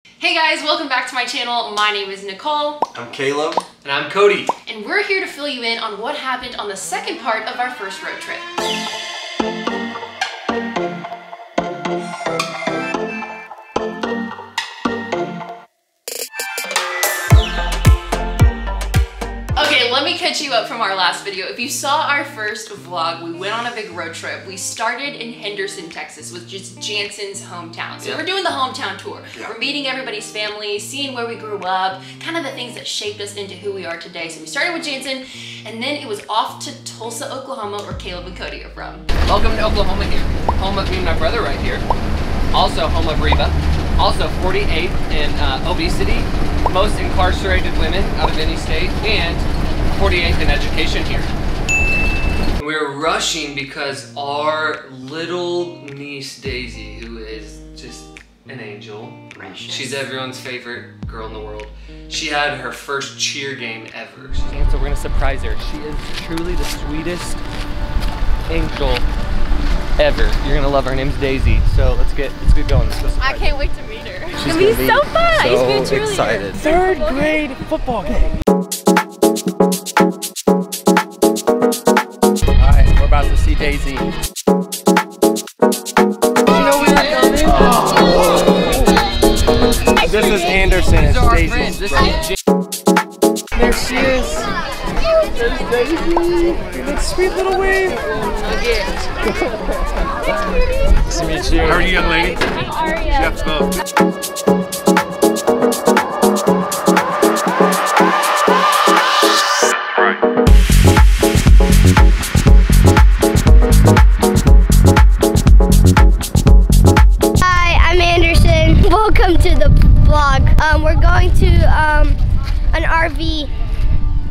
Hey guys, welcome back to my channel. My name is Nicole. I'm Caleb. And I'm Cody. And we're here to fill you in on what happened on the second part of our first road trip. Okay, let me catch you up from our last video. If you saw our first vlog, we went on a big road trip. We started in Henderson, Texas, which is Janson's hometown. So we're doing the hometown tour. We're meeting everybody's family, seeing where we grew up, kind of the things that shaped us into who we are today. So we started with Janson, and then it was off to Tulsa, Oklahoma, where Caleb and Cody are from. Welcome to Oklahoma here. Home of me and my brother right here. Also home of Reba. Also 48th in obesity. Most incarcerated women out of any state. And 48th in education here. We're rushing because our little niece Daisy, who is just an angel. Precious. She's everyone's favorite girl in the world. She had her first cheer game ever. And so we're gonna surprise her. She is truly the sweetest angel ever. You're gonna love her. Her name's Daisy. So let's get going. Let's go I can't wait to meet her. She's It'll be so fun. So I used to be a cheerleader. excited. Third grade football game. Alright, we're about to see Daisy. You know we are coming? Oh. This is Anderson. These It's are our Daisy's friends. This brother. is Jim. There she is. There's Daisy. That sweet little wave. Nice to meet you. How are you, young lady? Aria. Chef's both. Hi, I'm Anderson. Welcome to the vlog. We're going to an RV.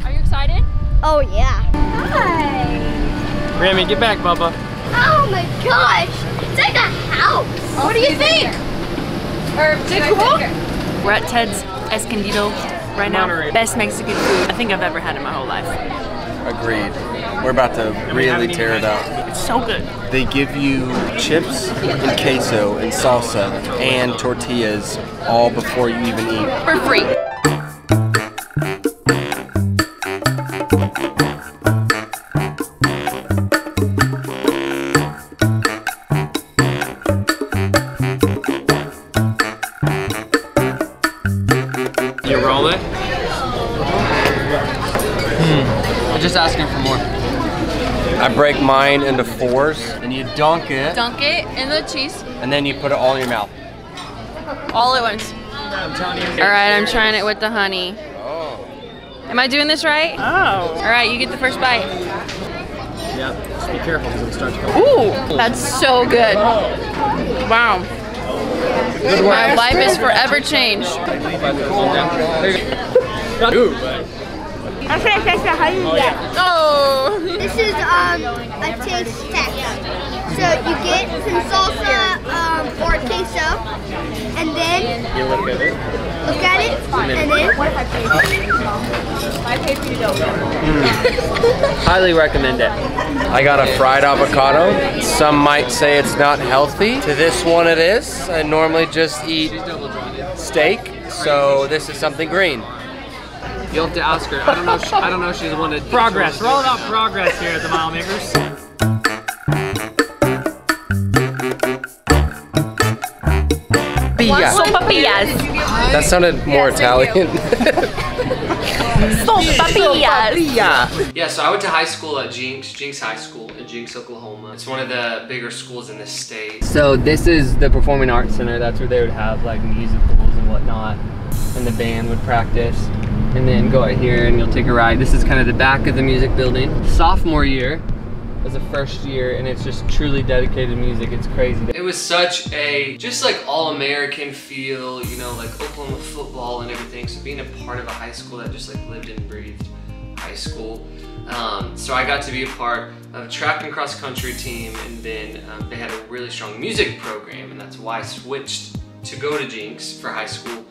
Are you excited? Oh yeah. Hi. Rami, get back, Bubba. Oh my gosh, it's like a house. What do you think? Is it cool? We're at Ted's Escondido right now. Best Mexican food I think I've ever had in my whole life. Agreed. We're about to really tear it up. It's so good. They give you chips and queso and salsa and tortillas all before you even eat. For free. You roll it? I'm just asking for more. I break mine into fours and you dunk it Dunk it in the cheese and then you put it all in your mouth. all at once. I'm telling you. All right, I'm trying it with the honey. Oh. Am I doing this right? Oh. All right, you get the first bite. Yeah, just be careful because it'll start to come. Ooh, that's so good. Wow. My life is forever changed. Ooh, Oh. This is a taste test. So you get some salsa or queso, and then you look at it. look at it, and then Highly recommend it. I got a fried avocado. Some might say it's not healthy. To this one it is. I normally just eat steak, so this is something green. You'll have to ask her. I don't know. I don't know if she's one to progress. We're all about progress here at the Mile Makers. Sopapillas. That sounded more Italian. Sopapillas. Yeah, so I went to high school at Jinx High School in Jinx, Oklahoma. It's one of the bigger schools in the state. So this is the Performing Arts Center. That's where they would have like musicals and whatnot, and the band would practice. And then go out here and you'll take a ride. This is kind of the back of the music building. Sophomore year was the first year, and it's just truly dedicated music. It's crazy. It was such a just like all-American feel, you know, like Oklahoma football and everything. So being a part of a high school that just like lived and breathed high school. So I got to be a part of a track and cross country team, and then they had a really strong music program, and that's why I switched to go to Jinx for high school.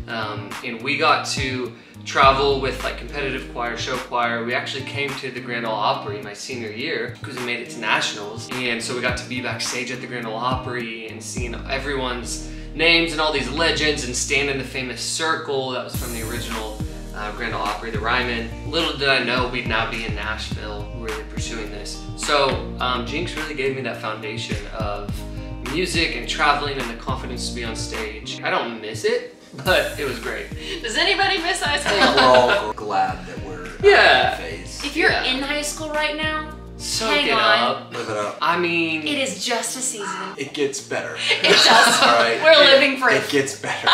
And we got to travel with like competitive choir, show choir. We actually came to the Grand Ole Opry my senior year because we made it to nationals. And so we got to be backstage at the Grand Ole Opry and seeing everyone's names and all these legends and stand in the famous circle that was from the original Grand Ole Opry, the Ryman. Little did I know we'd now be in Nashville really pursuing this. So Jinx really gave me that foundation of music and traveling and the confidence to be on stage. I don't miss it, but it was great. Does anybody miss high school? We're all glad that we're out of that phase. If you're in high school right now, soak hang it on. up. Live it up. I mean, It is just a season. It gets better. It does. All right. We're living proof. It gets better.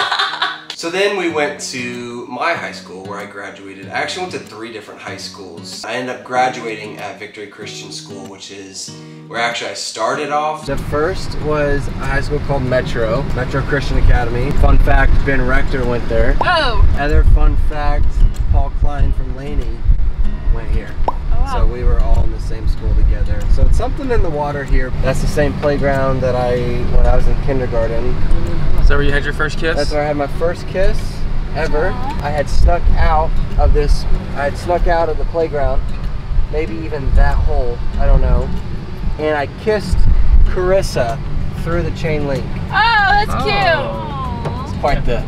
So then we went to my high school where I graduated. I actually went to 3 different high schools. I ended up graduating at Victory Christian School, which is where actually I started off. The first was a high school called Metro Christian Academy. Fun fact, Ben Rector went there. Oh. Other fun fact, Paul Klein from Laney went here. Wow. So we were all in the same school together. So it's something in the water here. That's the same playground that when I was in kindergarten. is that where you had your first kiss? That's where I had my first kiss ever. I had snuck out of the playground, maybe even that hole, I don't know. And I kissed Carissa through the chain link. Oh, that's cute. It's quite the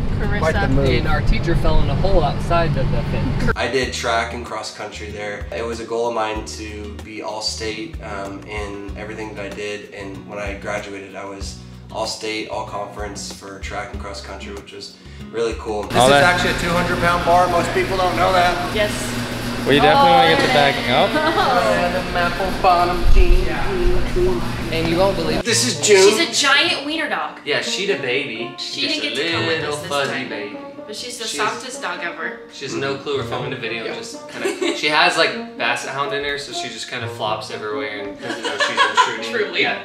move. And our teacher fell in a hole outside of the fence. I did track and cross country there. It was a goal of mine to be all-state in everything that I did, and when I graduated I was all-state, all-conference for track and cross country, which was really cool. This is actually a 200-pound bar. Most people don't know that. Yes. Well, you definitely want to get the backing up. And you won't believe this is June. She's a giant wiener dog. Yeah, she's a baby. She didn't get to come with us this fuzzy time. baby. But she's the softest dog ever. She has no clue we're filming the video. Just kind of. She has like basset hound in her, so she just kind of flops everywhere and doesn't know she's intruding. Truly. Yeah.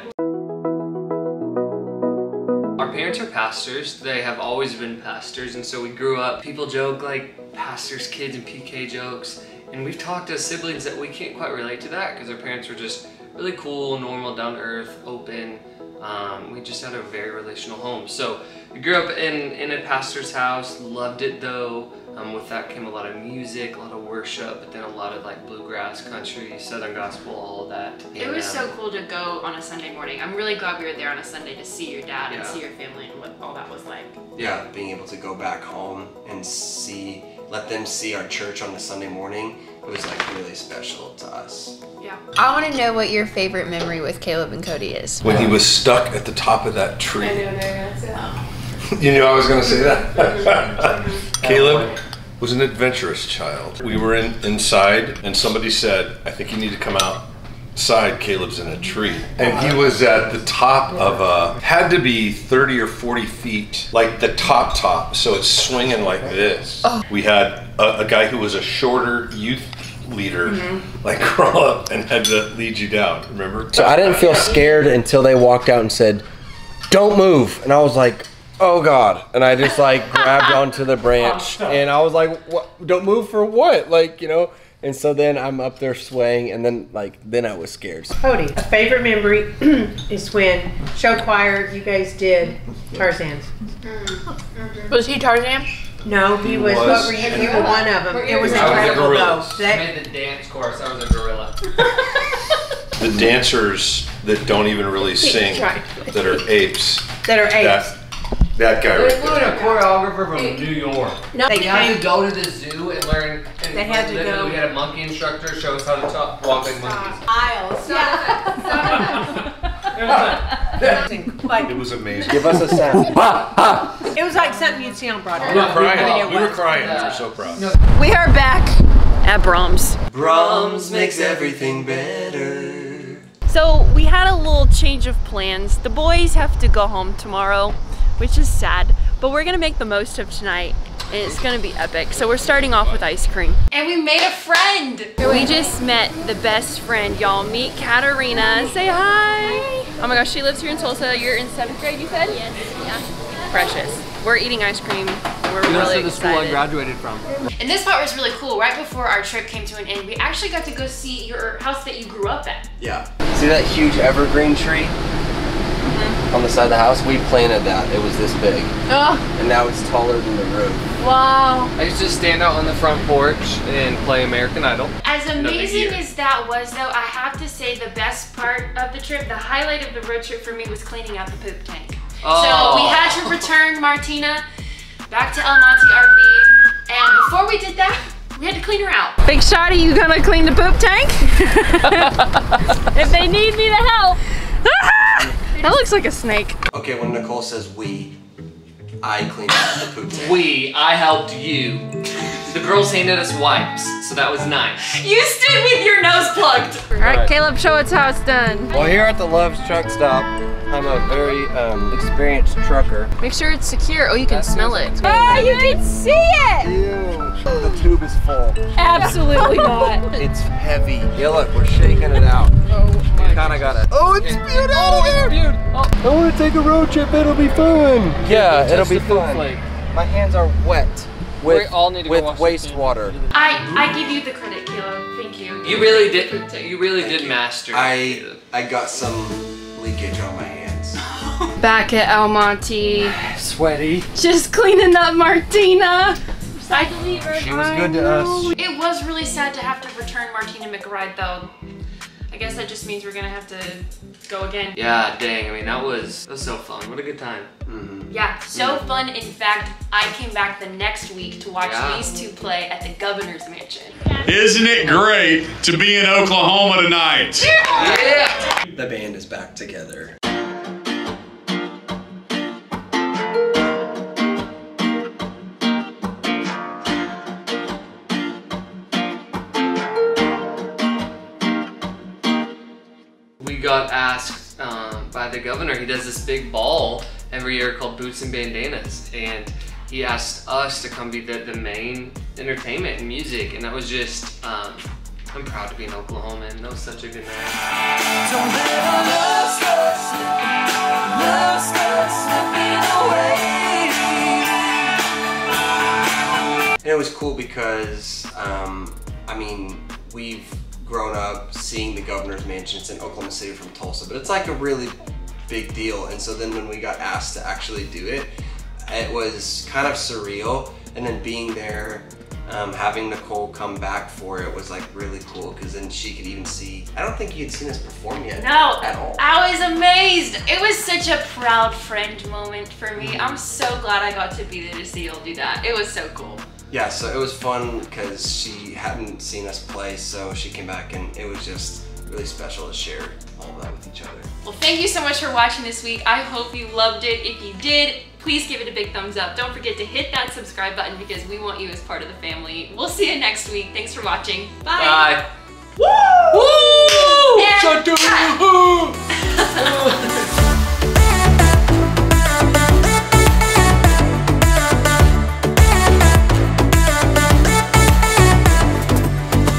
Our parents are pastors. They have always been pastors, and so we grew up. People joke like pastors' kids and PK jokes, and we've talked as siblings that we can't quite relate to that because our parents were just really cool, normal, down to earth, open. We just had a very relational home. So we grew up in a pastor's house, loved it though. With that came a lot of music, a lot of worship, but then a lot of like bluegrass, country, southern gospel, all of that. It was so cool to go on a Sunday morning. I'm really glad we were there on a Sunday to see your dad and see your family and what all that was like. Yeah, being able to go back home and let them see our church on a Sunday morning, it was like really special to us. Yeah. I want to know what your favorite memory with Caleb and Cody is. When he was stuck at the top of that tree. I knew they were gonna say that. You knew I was going to say that? Caleb was an adventurous child. We were inside and somebody said, I think you need to come outside, Caleb's in a tree. And he was at the top of had to be 30 or 40 feet, like the top, so it's swinging like this. We had a guy who was a shorter youth leader, like crawl up and had to lead you down, remember? So I didn't feel scared until they walked out and said, don't move. And I was like, oh God. And I just like grabbed onto the branch and I was like, what? Don't move for what? Like, you know? And so then I'm up there swaying and then I was scared. Cody, a favorite memory is when show choir, you guys did Tarzan's. Was he Tarzan? No, he was, what were you? You were one of them. It was incredible though. I made the dance chorus, I was a gorilla. The dancers that don't even really sing, that are apes. That guy right They flew in a choreographer from New York. No, We had to go to the zoo and learn. And They had to go. We had a monkey instructor show us how to walk like monkeys. Aisles. It was amazing. Give us a sound. It was like something you'd see on Broadway. We were crying. We were crying. We were so proud. We are back at Braums. Braums makes everything better. So we had a little change of plans. The boys have to go home tomorrow, which is sad, but we're gonna make the most of tonight and it's gonna be epic. So we're starting off with ice cream. And we made a friend. We just met the best friend. Y'all meet Katarina. Say hi. Oh my gosh, she lives here in Tulsa. You're in 7th grade, you said? Yes. Yeah. Precious. We're eating ice cream. We're really the school I excited. graduated from. And this part was really cool. Right before our trip came to an end, we actually got to go see your house that you grew up at. Yeah. See that huge evergreen tree on the side of the house? We planted that. It was this big. Oh, And now it's taller than the roof. wow. I used to stand out on the front porch and play American Idol. As amazing year. as that was though, I have to say the best part of the trip, the highlight of the road trip for me was cleaning out the poop tank. So we had to return Martina back to Monte RV. And before we did that, we had to clean her out. Big Shotty, you gonna clean the poop tank? If they need me to help. That looks like a snake. Okay, when Nicole says we, I cleaned out the poop tank. I helped you. The girls handed us wipes, so that was nice. You stood with your nose plugged. All right, Caleb, show us how it's done. Well, here at the Love's Truck Stop, I'm a very experienced trucker. Make sure it's secure. Oh, you can smell it. Oh, you can see it. Ew, the tube is full. Absolutely not. It's heavy. Yeah, look, we're shaking it out. Oh my Kinda gotta. Oh, it's spewed out of there! Oh. I want to take a road trip. It'll be fun. Yeah, it'll be fun. Flake. My hands are wet We all need to go wash wastewater. I give you the credit, Caleb. Thank you. You really did. You really did master. I got some leakage on my hands. Back at El Monte. Sweaty. Just cleaning up Martina. I believe her. She was good to us. It was really sad to have to return Martina McRide, though. I guess that just means we're gonna have to go again. Yeah, dang. I mean, that was so fun. What a good time. Yeah, so fun. In fact, I came back the next week to watch these two play at the governor's mansion. Isn't it great to be in Oklahoma tonight? Yeah. The band is back together. We got asked by the governor. He does this big ball every year called Boots and Bandanas, and he asked us to come be the main entertainment and music, and that was just, I'm proud to be in Oklahoma, and that was such a good night. Don't let our love start slipping away. And it was cool because, I mean, we've grown up seeing the governor's mansion. It's in Oklahoma City from Tulsa, but it's like a really big deal. And so then when we got asked to actually do it, it was kind of surreal. And then being there, having Nicole come back for it was like really cool, because then she could even see. I don't think you had seen us perform yet. No, at all. I was amazed. It was such a proud friend moment for me. I'm so glad I got to be there to see y'all do that. It was so cool. Yeah, so it was fun because she hadn't seen us play, so she came back, and it was just really special to share all of that with each other. Well, thank you so much for watching this week. I hope you loved it. If you did, please give it a big thumbs up. Don't forget to hit that subscribe button because we want you as part of the family. We'll see you next week. Thanks for watching. Bye. Bye. Woo! And Shut